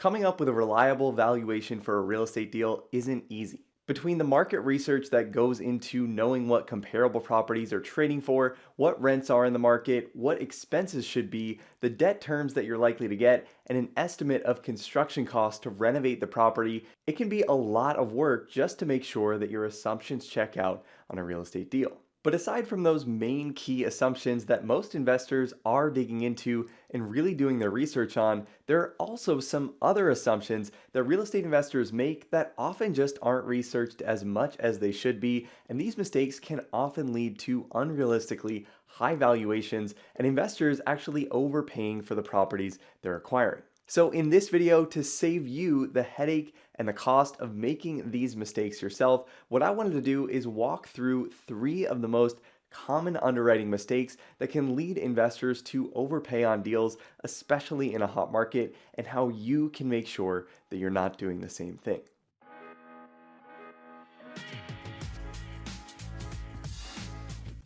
Coming up with a reliable valuation for a real estate deal isn't easy. Between the market research that goes into knowing what comparable properties are trading for, what rents are in the market, what expenses should be, the debt terms that you're likely to get, and an estimate of construction costs to renovate the property, it can be a lot of work just to make sure that your assumptions check out on a real estate deal. But aside from those main key assumptions that most investors are digging into and really doing their research on, there are also some other assumptions that real estate investors make that often just aren't researched as much as they should be, and these mistakes can often lead to unrealistically high valuations and investors actually overpaying for the properties they're acquiring. So in this video, to save you the headache and the cost of making these mistakes yourself, what I wanted to do is walk through 3 of the most common underwriting mistakes that can lead investors to overpay on deals, especially in a hot market, and how you can make sure that you're not doing the same thing.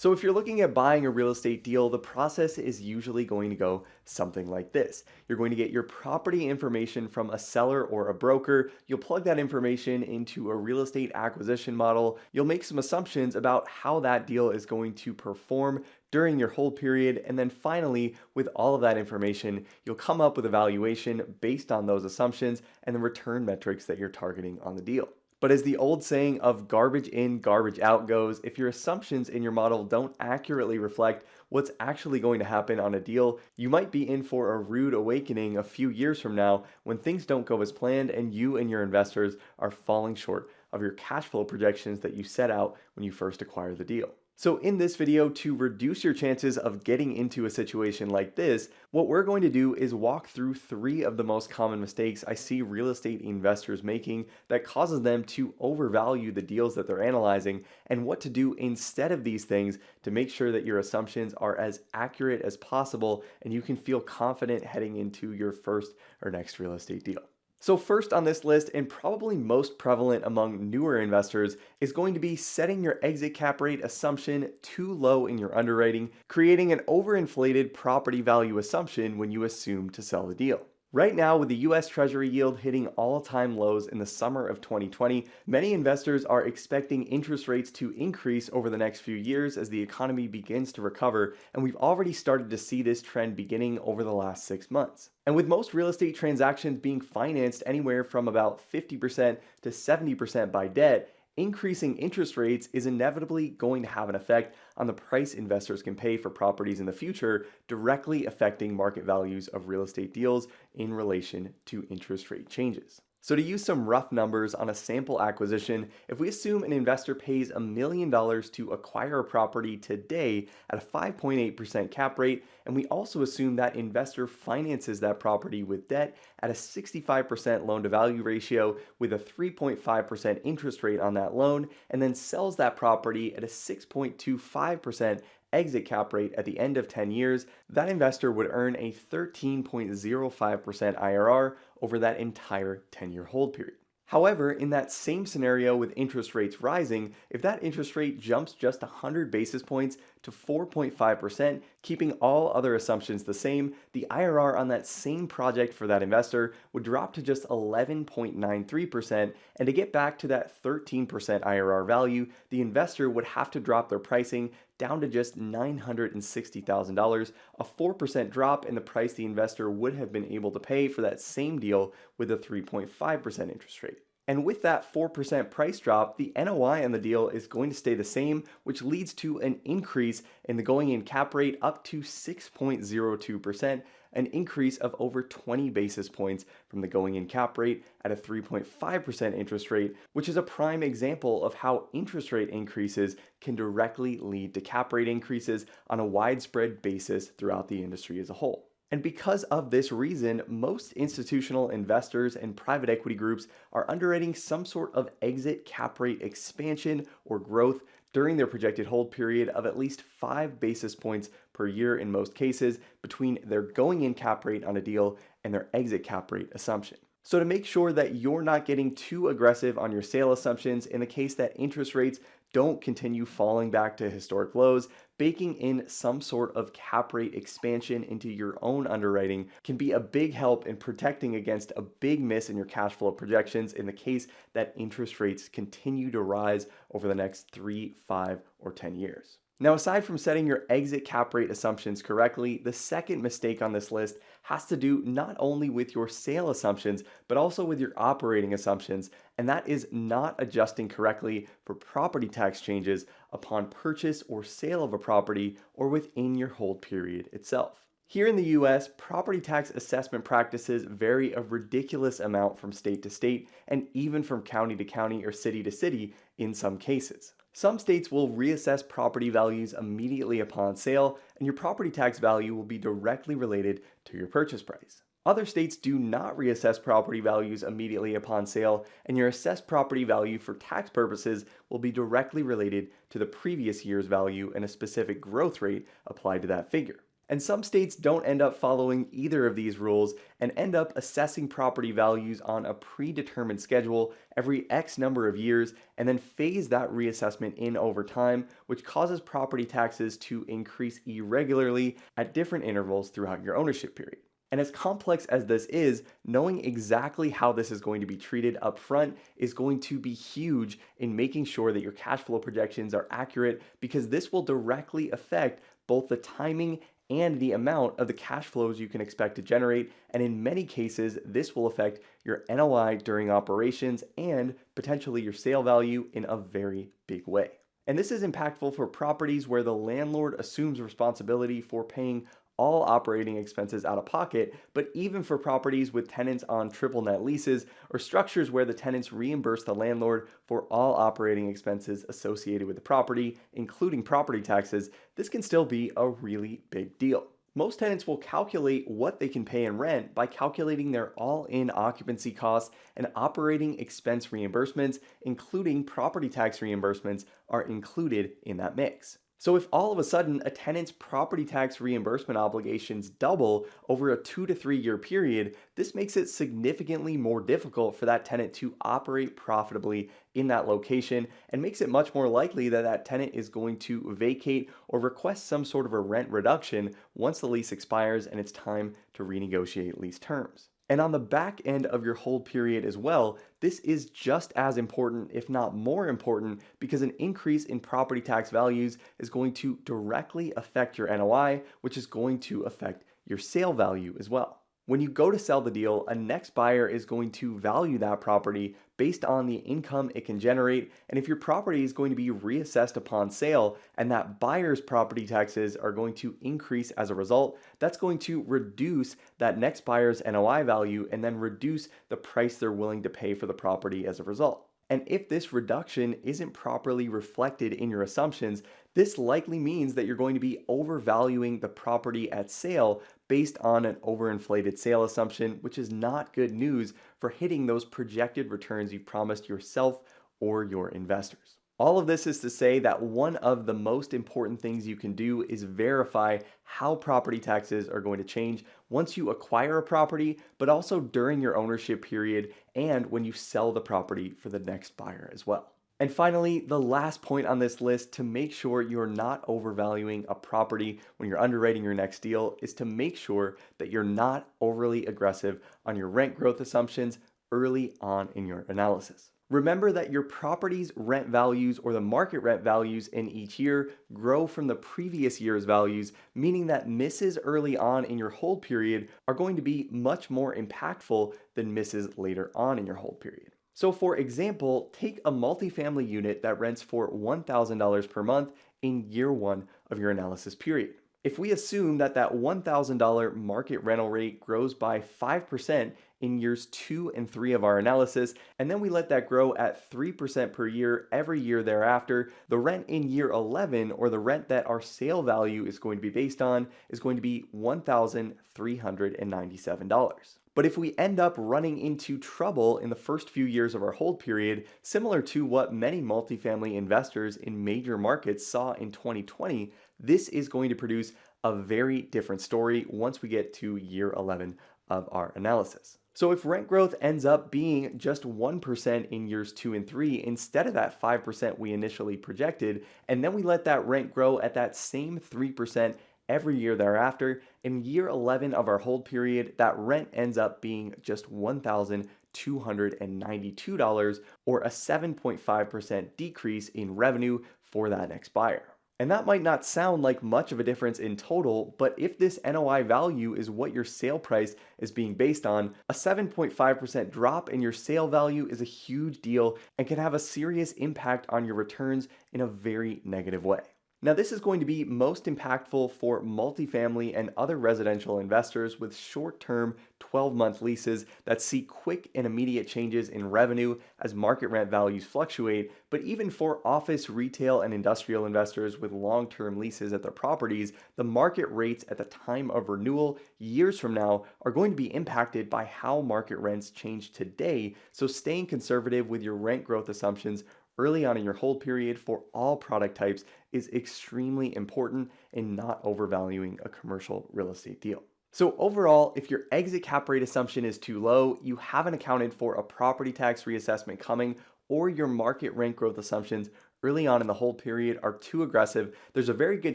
So if you're looking at buying a real estate deal, the process is usually going to go something like this. You're going to get your property information from a seller or a broker. You'll plug that information into a real estate acquisition model. You'll make some assumptions about how that deal is going to perform during your hold period. And then finally, with all of that information, you'll come up with a valuation based on those assumptions and the return metrics that you're targeting on the deal. But as the old saying of garbage in, garbage out goes, if your assumptions in your model don't accurately reflect what's actually going to happen on a deal, you might be in for a rude awakening a few years from now when things don't go as planned and you and your investors are falling short of your cash flow projections that you set out when you first acquired the deal. So in this video, to reduce your chances of getting into a situation like this, what we're going to do is walk through 3 of the most common mistakes I see real estate investors making that causes them to overvalue the deals that they're analyzing, and what to do instead of these things to make sure that your assumptions are as accurate as possible and you can feel confident heading into your first or next real estate deal. So first on this list, and probably most prevalent among newer investors, is going to be setting your exit cap rate assumption too low in your underwriting, creating an overinflated property value assumption when you assume to sell the deal. Right now, with the US Treasury yield hitting all-time lows in the summer of 2020, many investors are expecting interest rates to increase over the next few years as the economy begins to recover, and we've already started to see this trend beginning over the last 6 months. And with most real estate transactions being financed anywhere from about 50% to 70% by debt, increasing interest rates is inevitably going to have an effect on the price investors can pay for properties in the future, directly affecting market values of real estate deals in relation to interest rate changes. So to use some rough numbers on a sample acquisition, if we assume an investor pays $1 million to acquire a property today at a 5.8% cap rate, and we also assume that investor finances that property with debt at a 65% loan to value ratio with a 3.5% interest rate on that loan, and then sells that property at a 6.25% exit cap rate at the end of 10 years, that investor would earn a 13.05% IRR over that entire 10-year hold period. However, in that same scenario with interest rates rising, if that interest rate jumps just 100 basis points to 4.5%, keeping all other assumptions the same, the IRR on that same project for that investor would drop to just 11.93%, and to get back to that 13% IRR value, the investor would have to drop their pricing down to just $960,000, a 4% drop in the price the investor would have been able to pay for that same deal with a 3.5% interest rate. And with that 4% price drop, the NOI on the deal is going to stay the same, which leads to an increase in the going in cap rate up to 6.02%, an increase of over 20 basis points from the going in cap rate at a 3.5% interest rate, which is a prime example of how interest rate increases can directly lead to cap rate increases on a widespread basis throughout the industry as a whole. And because of this reason, most institutional investors and private equity groups are underwriting some sort of exit cap rate expansion or growth during their projected hold period of at least 5 basis points per year in most cases between their going in cap rate on a deal and their exit cap rate assumption. So to make sure that you're not getting too aggressive on your sale assumptions in the case that interest rates don't continue falling back to historic lows, baking in some sort of cap rate expansion into your own underwriting can be a big help in protecting against a big miss in your cash flow projections in the case that interest rates continue to rise over the next 3, 5, or 10 years. Now, aside from setting your exit cap rate assumptions correctly, the second mistake on this list has to do not only with your sale assumptions, but also with your operating assumptions, and that is not adjusting correctly for property tax changes upon purchase or sale of a property or within your hold period itself. Here in the US, property tax assessment practices vary a ridiculous amount from state to state and even from county to county or city to city in some cases. Some states will reassess property values immediately upon sale, and your property tax value will be directly related to your purchase price. Other states do not reassess property values immediately upon sale, and your assessed property value for tax purposes will be directly related to the previous year's value and a specific growth rate applied to that figure. And some states don't end up following either of these rules and end up assessing property values on a predetermined schedule every X number of years and then phase that reassessment in over time, which causes property taxes to increase irregularly at different intervals throughout your ownership period. And as complex as this is, knowing exactly how this is going to be treated up front is going to be huge in making sure that your cash flow projections are accurate, because this will directly affect both the timing and the amount of the cash flows you can expect to generate. And in many cases, this will affect your NOI during operations and potentially your sale value in a very big way. And this is impactful for properties where the landlord assumes responsibility for paying all operating expenses out of pocket, but even for properties with tenants on triple net leases or structures where the tenants reimburse the landlord for all operating expenses associated with the property, including property taxes, this can still be a really big deal. Most tenants will calculate what they can pay in rent by calculating their all-in occupancy costs, and operating expense reimbursements, including property tax reimbursements, are included in that mix. So if all of a sudden a tenant's property tax reimbursement obligations double over a 2 to 3 year period, this makes it significantly more difficult for that tenant to operate profitably in that location, and makes it much more likely that that tenant is going to vacate or request some sort of a rent reduction once the lease expires and it's time to renegotiate lease terms. And on the back end of your hold period as well, this is just as important, if not more important, because an increase in property tax values is going to directly affect your NOI, which is going to affect your sale value as well. When you go to sell the deal, a next buyer is going to value that property based on the income it can generate. And if your property is going to be reassessed upon sale and that buyer's property taxes are going to increase as a result, that's going to reduce that next buyer's NOI value and then reduce the price they're willing to pay for the property as a result. And if this reduction isn't properly reflected in your assumptions, this likely means that you're going to be overvaluing the property at sale based on an overinflated sale assumption, which is not good news for hitting those projected returns you promised yourself or your investors. All of this is to say that one of the most important things you can do is verify how property taxes are going to change once you acquire a property, but also during your ownership period and when you sell the property for the next buyer as well. And finally, the last point on this list to make sure you're not overvaluing a property when you're underwriting your next deal is to make sure that you're not overly aggressive on your rent growth assumptions early on in your analysis. Remember that your property's rent values or the market rent values in each year grow from the previous year's values, meaning that misses early on in your hold period are going to be much more impactful than misses later on in your hold period. So for example, take a multifamily unit that rents for $1,000 per month in year one of your analysis period. If we assume that that $1,000 market rental rate grows by 5% in years 2 and 3 of our analysis, and then we let that grow at 3% per year every year thereafter, the rent in year 11, or the rent that our sale value is going to be based on, is going to be $1,397. But if we end up running into trouble in the first few years of our hold period, similar to what many multifamily investors in major markets saw in 2020, this is going to produce a very different story once we get to year 11 of our analysis. So if rent growth ends up being just 1% in years 2 and 3 instead of that 5% we initially projected, and then we let that rent grow at that same 3% every year thereafter, in year 11 of our hold period, that rent ends up being just $1,292, or a 7.5% decrease in revenue for that next buyer. And that might not sound like much of a difference in total, but if this NOI value is what your sale price is being based on, a 7.5% drop in your sale value is a huge deal and can have a serious impact on your returns in a very negative way. Now, this is going to be most impactful for multifamily and other residential investors with short-term 12-month leases that see quick and immediate changes in revenue as market rent values fluctuate, but even for office, retail, and industrial investors with long-term leases at their properties, the market rates at the time of renewal years from now are going to be impacted by how market rents change today, so staying conservative with your rent growth assumptions early on in your hold period for all product types is extremely important in not overvaluing a commercial real estate deal. So overall, if your exit cap rate assumption is too low, you haven't accounted for a property tax reassessment coming, or your market rent growth assumptions early on in the hold period are too aggressive, there's a very good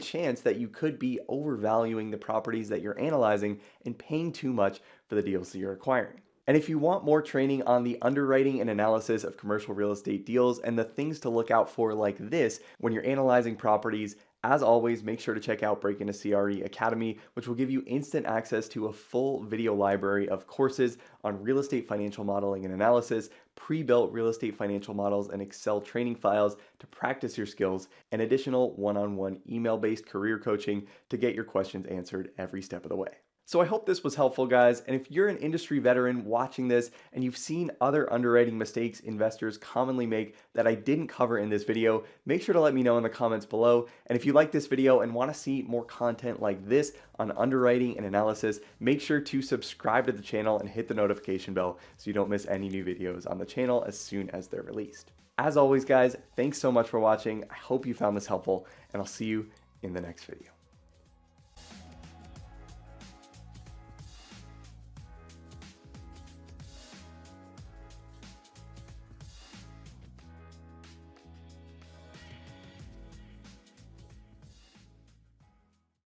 chance that you could be overvaluing the properties that you're analyzing and paying too much for the deals that you're acquiring. And if you want more training on the underwriting and analysis of commercial real estate deals and the things to look out for like this when you're analyzing properties, as always, make sure to check out Break Into CRE Academy, which will give you instant access to a full video library of courses on real estate financial modeling and analysis, pre-built real estate financial models and Excel training files to practice your skills, and additional one-on-one email-based career coaching to get your questions answered every step of the way. So I hope this was helpful, guys, and if you're an industry veteran watching this and you've seen other underwriting mistakes investors commonly make that I didn't cover in this video, make sure to let me know in the comments below. And if you like this video and want to see more content like this on underwriting and analysis, make sure to subscribe to the channel and hit the notification bell so you don't miss any new videos on the channel as soon as they're released. As always, guys, thanks so much for watching. I hope you found this helpful, and I'll see you in the next video.